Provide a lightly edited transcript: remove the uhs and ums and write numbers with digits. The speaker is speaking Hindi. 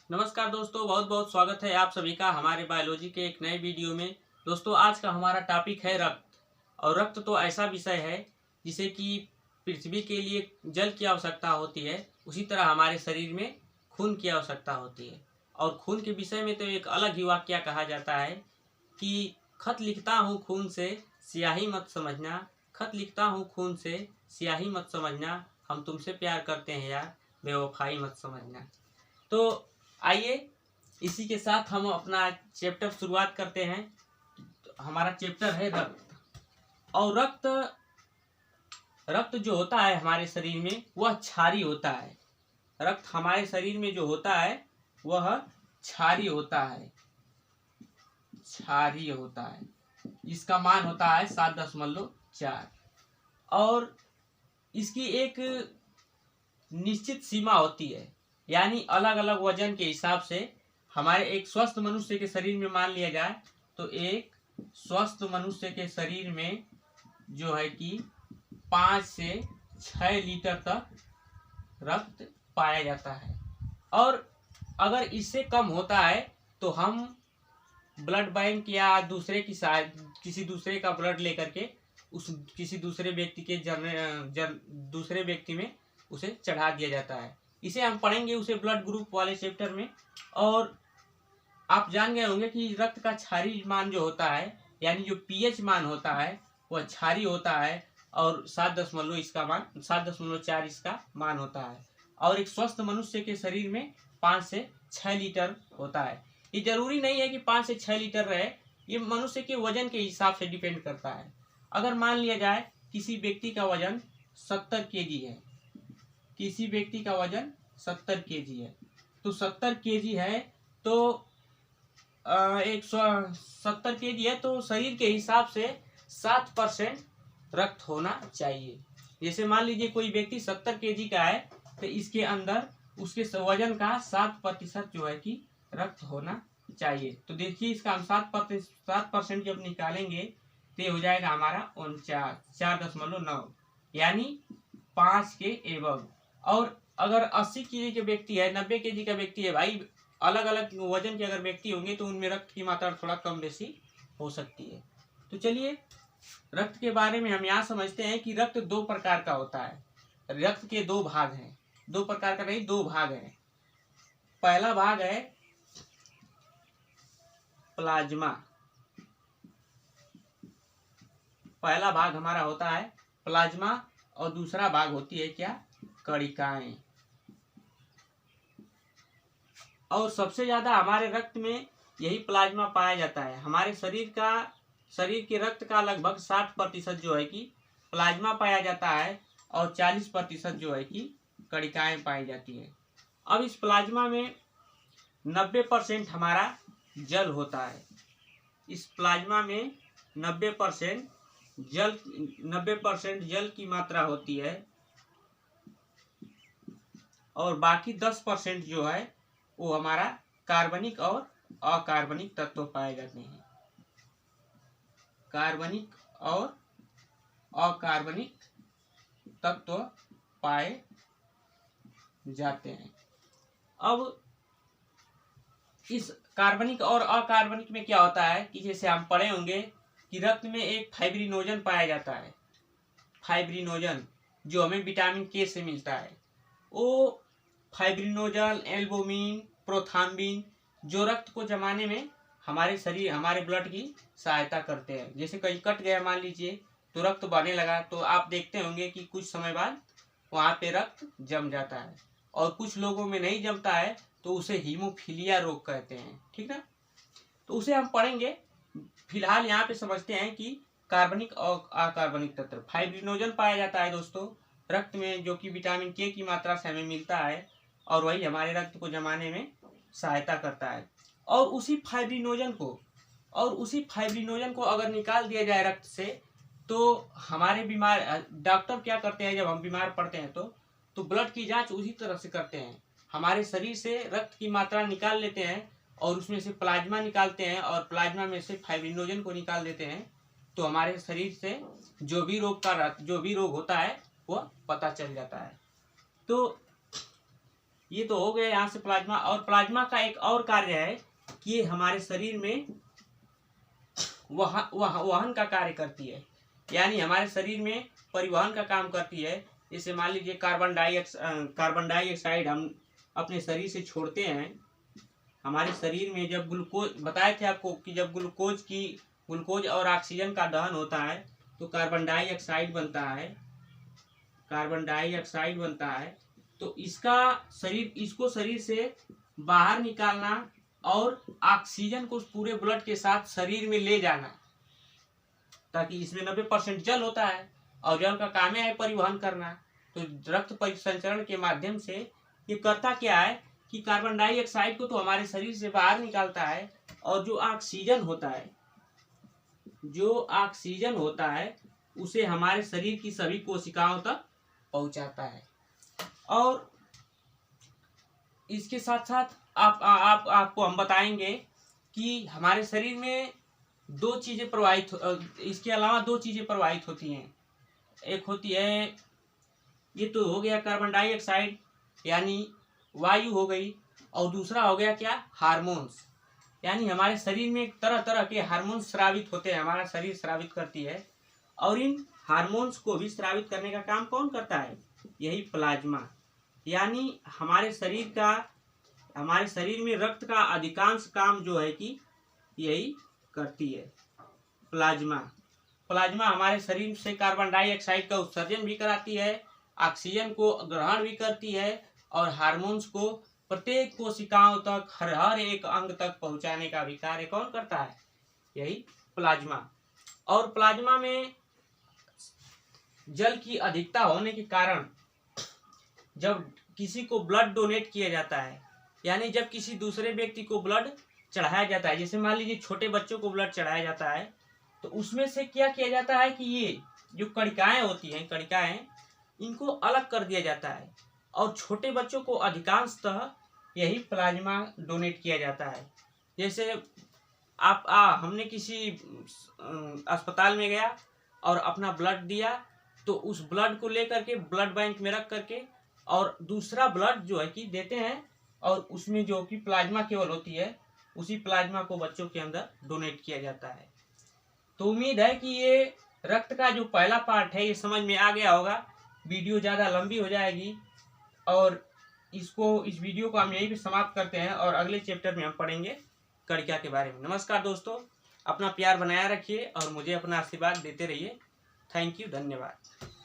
नमस्कार दोस्तों, बहुत बहुत स्वागत है आप सभी का हमारे बायोलॉजी के एक नए वीडियो में। दोस्तों, आज का हमारा टॉपिक है रक्त। और रक्त तो ऐसा विषय है जिसे कि पृथ्वी के लिए जल की आवश्यकता होती है, उसी तरह हमारे शरीर में खून की आवश्यकता होती है। और खून के विषय में तो एक अलग ही वाक्य कहा जाता है कि खत लिखता हूँ खून से, स्याही मत समझना। खत लिखता हूँ खून से, स्याही मत समझना। हम तुमसे प्यार करते हैं यार, बेवफाई मत समझना। तो आइए इसी के साथ हम अपना चैप्टर शुरुआत करते हैं। हमारा चैप्टर है रक्त। और रक्त जो होता है हमारे शरीर में वह क्षारीय होता है। रक्त हमारे शरीर में जो होता है वह क्षारीय होता है। क्षारीय होता है। इसका मान होता है 7.4। और इसकी एक निश्चित सीमा होती है, यानी अलग अलग वजन के हिसाब से हमारे एक स्वस्थ मनुष्य के शरीर में मान लिया जाए तो एक स्वस्थ मनुष्य के शरीर में जो है कि 5 से 6 लीटर तक रक्त पाया जाता है। और अगर इससे कम होता है तो हम ब्लड बैंक या किसी दूसरे का ब्लड लेकर के उस किसी दूसरे व्यक्ति के दूसरे व्यक्ति में उसे चढ़ा दिया जाता है। इसे हम पढ़ेंगे उसे ब्लड ग्रुप वाले चैप्टर में। और आप जान गए होंगे कि रक्त का क्षारीय मान जो होता है, यानी जो पीएच मान होता है वह क्षारीय होता है। और 7.4 इसका मान होता है। और एक स्वस्थ मनुष्य के शरीर में 5 से 6 लीटर होता है। ये जरूरी नहीं है कि 5 से 6 लीटर रहे, ये मनुष्य के वजन के हिसाब से डिपेंड करता है। अगर मान लिया जाए किसी व्यक्ति का वजन 70 केजी है, किसी व्यक्ति का वजन 70 केजी है, तो 70 केजी है तो 70 केजी है तो शरीर के हिसाब से 7% रक्त होना चाहिए। जैसे मान लीजिए कोई व्यक्ति 70 केजी का है तो इसके अंदर उसके वजन का 7% जो है कि रक्त होना चाहिए। तो देखिए इसका हम 7% जब निकालेंगे तो ये हो जाएगा हमारा 4.9, यानी 5 के एबव। और अगर 80 केजी के व्यक्ति है, 90 केजी का व्यक्ति है, भाई अलग अलग वजन के अगर व्यक्ति होंगे तो उनमें रक्त की मात्रा थोड़ा कम बेसी हो सकती है। तो चलिए रक्त के बारे में हम यहाँ समझते हैं कि रक्त 2 प्रकार का होता है। रक्त के 2 भाग हैं, 2 प्रकार का नहीं, 2 भाग हैं। पहला भाग है प्लाज्मा। पहला भाग हमारा होता है प्लाज्मा और दूसरा भाग होती है क्या, कणिकाएं। और सबसे ज्यादा हमारे रक्त में यही प्लाज्मा पाया जाता है। हमारे शरीर के रक्त का लगभग 60% जो है कि प्लाज्मा पाया जाता है और 40% जो है कि कणिकाएं पाई जाती है। अब इस प्लाज्मा में 90% हमारा जल होता है। इस प्लाज्मा में 90% जल की मात्रा होती है और बाकी 10% जो है वो हमारा कार्बनिक और अकार्बनिक तत्व पाए जाते हैं। कार्बनिक और अकार्बनिक तत्व पाए जाते हैं। अब इस कार्बनिक और अकार्बनिक में क्या होता है कि जैसे हम पढ़े होंगे कि रक्त में एक फाइब्रिनोजन पाया जाता है। फाइब्रिनोजन जो हमें विटामिन के से मिलता है, वो फाइब्रिनोजन, एल्बुमिन, प्रोथ्राम्बिन जो रक्त को जमाने में हमारे ब्लड की सहायता करते हैं। जैसे कहीं कट गया मान लीजिए तो रक्त बहने लगा, तो आप देखते होंगे कि कुछ समय बाद वहाँ पे रक्त जम जाता है। और कुछ लोगों में नहीं जमता है तो उसे हीमोफीलिया रोग कहते हैं, ठीक ना। तो उसे हम पढ़ेंगे। फिलहाल यहाँ पे समझते हैं कि कार्बनिक और अकार्बनिक तत्व। फाइब्रिनोजन पाया जाता है दोस्तों रक्त में, जो कि विटामिन के की मात्रा से हमें मिलता है और वही हमारे रक्त को जमाने में सहायता करता है। और उसी फाइब्रिनोजन को अगर निकाल दिया जाए रक्त से तो हमारे डॉक्टर क्या करते हैं, जब हम बीमार पड़ते हैं तो ब्लड की जांच उसी तरह से करते हैं। हमारे शरीर से रक्त की मात्रा निकाल लेते हैं और उसमें से प्लाज्मा निकालते हैं और प्लाज्मा में से फाइब्रिनोजन को निकाल देते हैं। तो हमारे शरीर से जो भी रोग होता है वह पता चल जाता है। तो ये तो हो गया यहाँ से प्लाज्मा। और प्लाज्मा का एक और कार्य है कि ये हमारे शरीर में वहन का कार्य करती है, यानी हमारे शरीर में परिवहन का काम करती है। जैसे मान लीजिए कार्बन डाइऑक्साइड हम अपने शरीर से छोड़ते हैं, हमारे शरीर में जब ग्लूकोज, बताए थे आपको कि जब ग्लूकोज और ऑक्सीजन का दहन होता है तो कार्बन डाइऑक्साइड बनता है। तो इसको शरीर से बाहर निकालना और ऑक्सीजन को पूरे ब्लड के साथ शरीर में ले जाना, ताकि इसमें 90% जल होता है और जल का काम है परिवहन करना। तो रक्त परिसंचरण के माध्यम से ये करता क्या है कि कार्बन डाइऑक्साइड को तो हमारे शरीर से बाहर निकालता है, और जो ऑक्सीजन होता है उसे हमारे शरीर की सभी कोशिकाओं तक पहुंचाता है। और इसके साथ साथ आपको हम बताएंगे कि हमारे शरीर में इसके अलावा दो चीजें प्रवाहित होती हैं। एक होती है, ये तो हो गया कार्बन डाइऑक्साइड यानी वायु हो गई, और दूसरा हो गया क्या, हार्मोन्स। यानी हमारे शरीर में तरह तरह के हार्मोन्स स्रावित होते हैं, हमारा शरीर स्रावित करती है। और इन हार्मोन्स को भी स्रावित करने का काम कौन करता है, यही प्लाज्मा। यानी हमारे शरीर में रक्त का अधिकांश काम जो है कि यही करती है प्लाज्मा हमारे शरीर से कार्बन डाइऑक्साइड का उत्सर्जन भी कराती है, ऑक्सीजन को ग्रहण भी करती है, और हार्मोन्स को प्रत्येक कोशिकाओं तक, हर एक अंग तक पहुंचाने का भी कार्य कौन करता है, यही प्लाज्मा। और प्लाज्मा में जल की अधिकता होने के कारण जब किसी को ब्लड डोनेट किया जाता है, यानी जब किसी दूसरे व्यक्ति को ब्लड चढ़ाया जाता है, जैसे मान लीजिए छोटे बच्चों को ब्लड चढ़ाया जाता है, तो उसमें से क्या किया जाता है कि ये जो कणिकाएं होती हैं, इनको अलग कर दिया जाता है, और छोटे बच्चों को अधिकांशतः यही प्लाज्मा डोनेट किया जाता है। जैसे हमने किसी अस्पताल में गया और अपना ब्लड दिया, तो उस ब्लड को लेकर के ब्लड बैंक में रख करके और दूसरा ब्लड जो है कि देते हैं, और उसमें जो कि प्लाज्मा केवल होती है, उसी प्लाज्मा को बच्चों के अंदर डोनेट किया जाता है। तो उम्मीद है कि ये रक्त का जो पहला पार्ट है ये समझ में आ गया होगा। वीडियो ज़्यादा लंबी हो जाएगी, और इस वीडियो को हम यहीं पे समाप्त करते हैं, और अगले चैप्टर में हम पढ़ेंगे कणिका के बारे में। नमस्कार दोस्तों, अपना प्यार बनाया रखिए और मुझे अपना आशीर्वाद देते रहिए। थैंक यू, धन्यवाद।